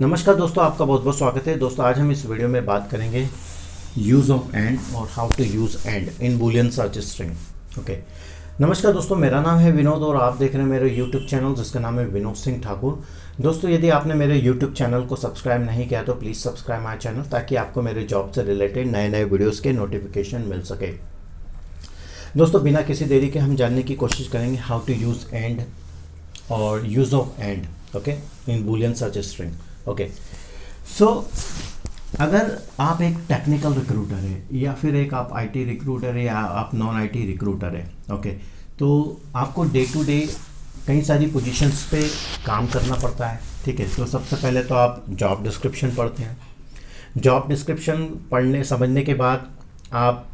नमस्कार दोस्तों, आपका बहुत बहुत स्वागत है। दोस्तों आज हम इस वीडियो में बात करेंगे यूज़ ऑफ एंड और how to use and in Boolean search string. Okay, नमस्कार दोस्तों, मेरा नाम है विनोद और आप देख रहे हैं मेरे यूट्यूब चैनल जिसका नाम है विनोद सिंह ठाकुर। दोस्तों यदि आपने मेरे यूट्यूब चैनल को सब्सक्राइब नहीं किया तो प्लीज़ सब्सक्राइब माई चैनल ताकि आपको मेरे जॉब से रिलेटेड नए नए वीडियोज़ के नोटिफिकेशन मिल सके। दोस्तों बिना किसी देरी के हम जानने की कोशिश करेंगे हाउ टू यूज़ एंड और use of and okay in Boolean search string. Okay, so अगर आप एक टेक्निकल रिक्रूटर है या फिर एक आप आईटी रिक्रूटर है या आप नॉन आईटी रिक्रूटर है, ओके, तो आपको डे टू डे कई सारी पोजीशंस पे काम करना पड़ता है। ठीक है, तो सबसे पहले तो आप जॉब डिस्क्रिप्शन पढ़ते हैं। जॉब डिस्क्रिप्शन पढ़ने समझने के बाद आप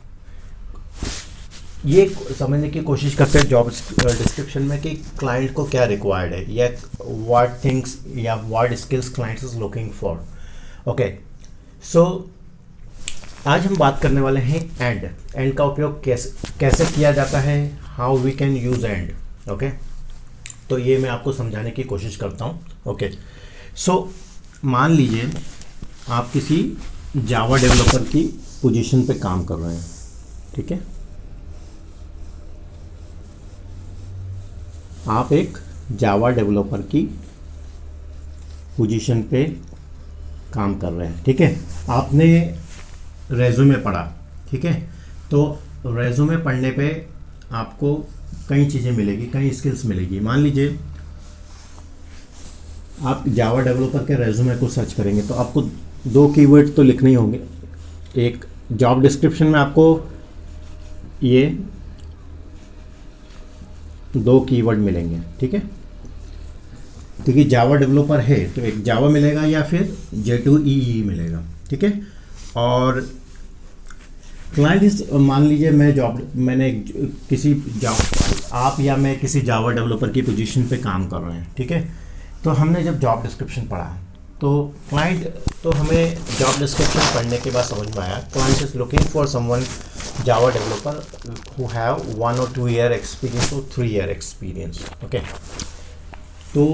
ये समझने की कोशिश करते हैं जॉब डिस्क्रिप्शन में कि क्लाइंट को क्या रिक्वायर्ड है या व्हाट थिंग्स या what skills client is looking for. Okay, so आज हम बात करने वाले हैं एंड का उपयोग कैसे किया जाता है, how we can use and. Okay, तो ये मैं आपको समझाने की कोशिश करता हूँ। ओके, सो मान लीजिए आप किसी जावा डेवलपर की पोजीशन पे काम कर रहे हैं। ठीक है, आप एक जावा डेवलपर की पोजीशन पे काम कर रहे हैं। ठीक है, आपने रेज्यूमे पढ़ा। ठीक है, तो रेज्यूमे पढ़ने पे आपको कई चीज़ें मिलेगी, कई स्किल्स मिलेगी। मान लीजिए आप जावा डेवलपर के रेज्यूमे को सर्च करेंगे तो आपको दो कीवर्ड तो लिखने ही होंगे। एक जॉब डिस्क्रिप्शन में आपको ये दो कीवर्ड मिलेंगे। ठीक है, क्योंकि जावा डेवलपर है तो एक जावा मिलेगा या फिर J2EE मिलेगा। ठीक है, और क्लाइंट इस मान लीजिए मैंने आप या मैं किसी जावा डेवलपर की पोजीशन पे काम कर रहे हैं। ठीक है, तो हमने जब जॉब डिस्क्रिप्शन पढ़ा तो हमें जॉब डिस्क्रिप्शन पढ़ने के बाद समझ में आया client is looking for someone Java developer who have 1 or 2 year experience or 3 year experience। Okay, तो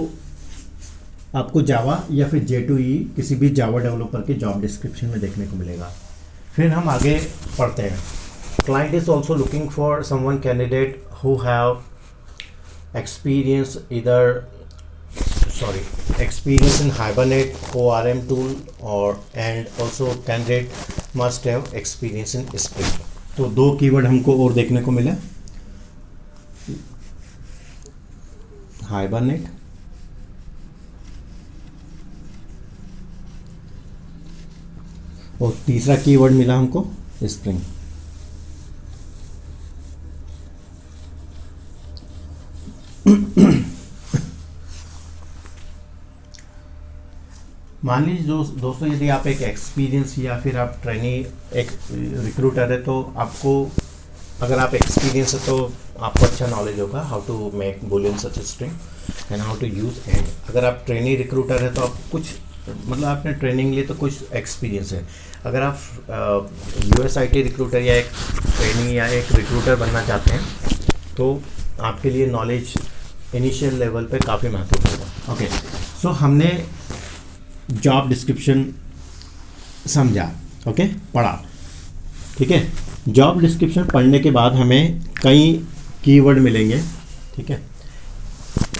आपको जावा या फिर J2EE किसी भी जावा डेवलपर के जॉब डिस्क्रिप्शन में देखने को मिलेगा। फिर हम आगे पढ़ते हैं, client is also looking for someone candidate who have experience in Hibernate ORM tool and also candidate must have experience in Spring। तो दो कीवर्ड हमको और देखने को मिला, हाइबरनेट और तीसरा कीवर्ड मिला हमको स्प्रिंग। मान लीजिए दोस्तों यदि आप एक एक्सपीरियंस या फिर आप ट्रेनी एक रिक्रूटर है तो आपको, अगर आप एक्सपीरियंस है तो आपको अच्छा नॉलेज होगा how to make boolean search string and how to use and. अगर आप ट्रेनी रिक्रूटर है तो आप कुछ आपने ट्रेनिंग ली तो कुछ एक्सपीरियंस है। अगर आप USIT रिक्रूटर या एक ट्रेनी या एक रिक्रूटर बनना चाहते हैं तो आपके लिए नॉलेज इनिशियल लेवल पे काफ़ी महत्वपूर्ण होगा। ओके, सो हमने जॉब डिस्क्रिप्शन समझा, ओके, पढ़ा। ठीक है, जॉब डिस्क्रिप्शन पढ़ने के बाद हमें कई कीवर्ड मिलेंगे। ठीक है,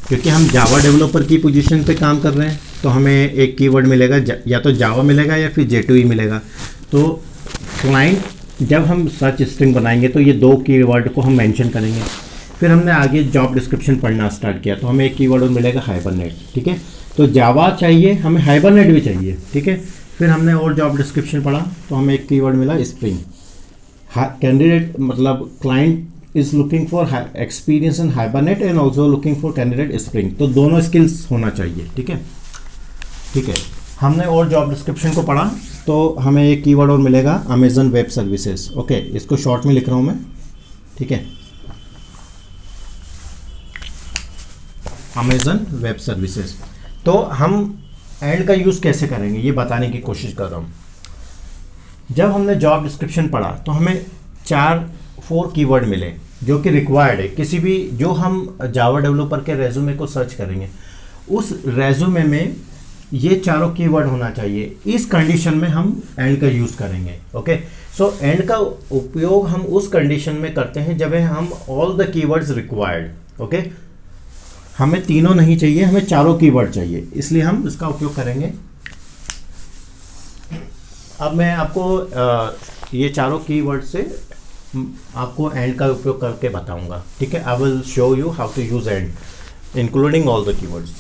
क्योंकि हम जावा डेवलपर की पोजीशन पे काम कर रहे हैं तो हमें एक कीवर्ड मिलेगा, या तो जावा मिलेगा या फिर J2EE मिलेगा। तो क्लाइंट जब हम सर्च स्ट्रिंग बनाएंगे तो ये दो कीवर्ड को हम मेंशन करेंगे। फिर हमने आगे जॉब डिस्क्रिप्शन पढ़ना स्टार्ट किया तो हमें एक कीवर्ड और मिलेगा हाइबरनेट। ठीक है, तो जावा चाहिए, हमें हाइबरनेट भी चाहिए। ठीक है, फिर हमने और जॉब डिस्क्रिप्शन पढ़ा तो हमें एक कीवर्ड मिला spring. Candidate client is looking for experience in hibernate and also looking for candidate spring. तो दोनों स्किल्स होना चाहिए। ठीक है, ठीक है, हमने और जॉब डिस्क्रिप्शन को पढ़ा तो हमें एक कीवर्ड और मिलेगा अमेजन वेब सर्विसेज। ओके, इसको शॉर्ट में लिख रहा हूँ मैं। ठीक है, अमेजन वेब सर्विसेज। तो हम एंड का यूज़ कैसे करेंगे ये बताने की कोशिश कर रहा हूँ। जब हमने जॉब डिस्क्रिप्शन पढ़ा तो हमें 4 कीवर्ड मिले जो कि रिक्वायर्ड है किसी भी, जो हम जावा डेवलपर के रेज्यूमे को सर्च करेंगे उस रेज्यूमे में ये चारों कीवर्ड होना चाहिए। इस कंडीशन में हम एंड का यूज़ करेंगे। ओके, सो एंड का उपयोग हम उस कंडीशन में करते हैं जब हम all the keywords required. Okay, हमें तीनों नहीं चाहिए, हमें चारों कीवर्ड चाहिए, इसलिए हम इसका उपयोग करेंगे। अब मैं आपको ये चारों कीवर्ड से आपको एंड का उपयोग करके बताऊंगा। ठीक है, I will show you how to use and including all the keywords.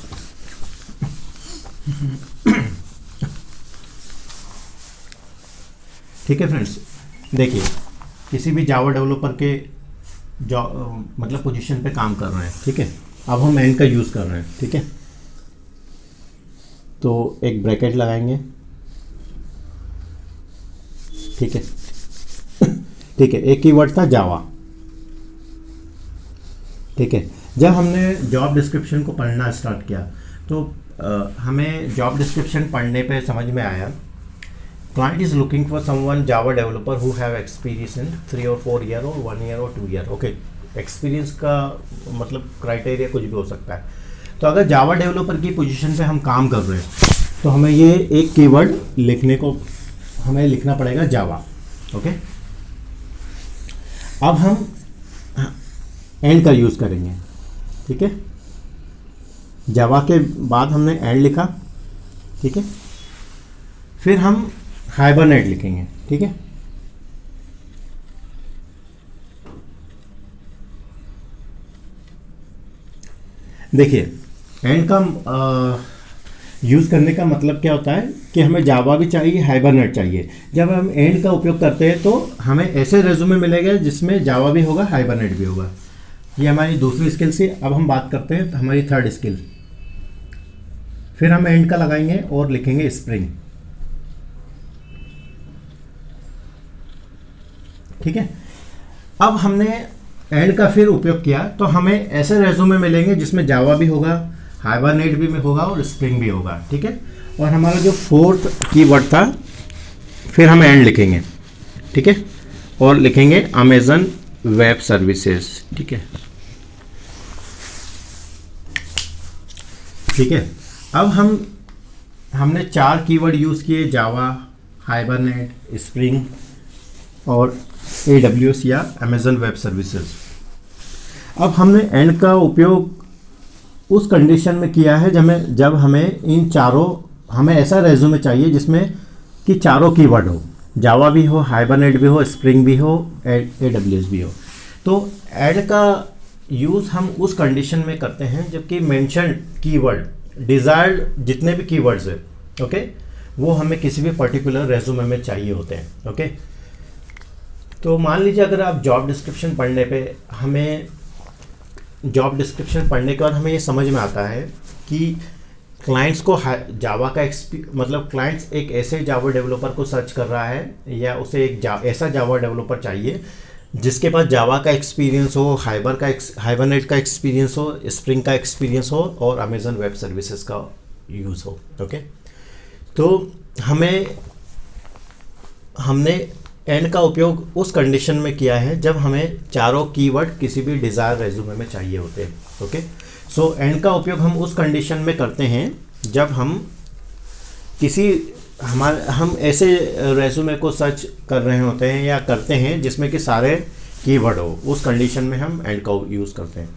ठीक है फ्रेंड्स, देखिए किसी भी जावा डेवलपर के मतलब पोजीशन पे काम कर रहे हैं। ठीक है, अब हम एंड का यूज़ कर रहे हैं। ठीक है, तो एक ब्रैकेट लगाएंगे। ठीक है ठीक है, एक कीवर्ड था जावा। ठीक है, जब हमने जॉब डिस्क्रिप्शन को पढ़ना स्टार्ट किया तो हमें जॉब डिस्क्रिप्शन पढ़ने पे समझ में आया client is looking for someone Java developer who have experience in 3 और 4 ईयर और 1 ईयर और 2 ईयर। ओके, एक्सपीरियंस का मतलब क्राइटेरिया कुछ भी हो सकता है। तो अगर जावा डेवलपर की पोजीशन पे हम काम कर रहे हैं तो हमें ये एक कीवर्ड हमें लिखना पड़ेगा जावा। ओके, अब हम एंड का यूज़ करेंगे। ठीक है, जावा के बाद हमने एंड लिखा। ठीक है, फिर हम हाइबरनेट लिखेंगे। ठीक है, देखिए एंड का यूज़ करने का मतलब क्या होता है कि हमें जावा भी चाहिए, हाइबरनेट चाहिए। जब हम एंड का उपयोग करते हैं तो हमें ऐसे रेज्यूमे मिलेगा जिसमें जावा भी होगा, हाइबरनेट भी होगा। ये हमारी दूसरी स्किल से। अब हम बात करते हैं हमारी थर्ड स्किल। फिर हम एंड का लगाएंगे और लिखेंगे स्प्रिंग। ठीक है, अब हमने एंड का फिर उपयोग किया तो हमें ऐसे रेज्यूमे मिलेंगे जिसमें जावा भी होगा, हाइबरनेट भी में होगा और स्प्रिंग भी होगा। ठीक है, और हमारा जो फोर्थ कीवर्ड था, फिर हम एंड लिखेंगे। ठीक है, और लिखेंगे अमेजन वेब सर्विसेज। ठीक है, ठीक है, अब हमने 4 कीवर्ड यूज़ किए, जावा, हाइबरनेट, स्प्रिंग और AWS या अमेजन वेब सर्विसेज। अब हमने एंड का उपयोग उस कंडीशन में किया है जब हमें इन चारों, हमें ऐसा रेज्यूमे चाहिए जिसमें कि चारों कीवर्ड हो, जावा भी हो, हाइबरनेट भी हो, स्प्रिंग भी हो, AWS भी हो। तो एंड का यूज़ हम उस कंडीशन में करते हैं जबकि मेंशन कीवर्ड, डिज़ायर्ड जितने भी कीवर्ड्स हैं, ओके, वो हमें किसी भी पर्टिकुलर रेज्यूमे में चाहिए होते हैं। ओके, तो मान लीजिए अगर आप जॉब डिस्क्रिप्शन पढ़ने पे जॉब डिस्क्रिप्शन पढ़ने के बाद हमें ये समझ में आता है कि क्लाइंट्स को जावा का मतलब क्लाइंट्स एक ऐसे जावा डेवलपर को सर्च कर रहा है या उसे एक ऐसा जावा डेवलपर चाहिए जिसके पास जावा का एक्सपीरियंस हो, हाइबरनेट का एक्सपीरियंस हो, स्प्रिंग का एक्सपीरियंस हो और अमेजन वेब सर्विसेज का यूज़ हो। ओके, तो हमने एंड का उपयोग उस कंडीशन में किया है जब हमें चारों कीवर्ड किसी भी डिज़ायर रेज्यूमे में चाहिए होते हैं। ओके, सो एंड का उपयोग हम उस कंडीशन में करते हैं जब हम ऐसे रेज्यूमे को सर्च कर रहे होते हैं या करते हैं जिसमें कि सारे कीवर्ड हो, उस कंडीशन में हम एंड का यूज़ करते हैं।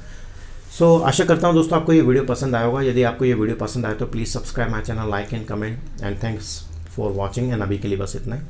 सो आशा करता हूँ दोस्तों आपको ये वीडियो पसंद आया होगा। यदि आपको ये वीडियो पसंद आए तो please subscribe my channel, like and comment and thanks for watching. And अभी के लिए बस इतना ही।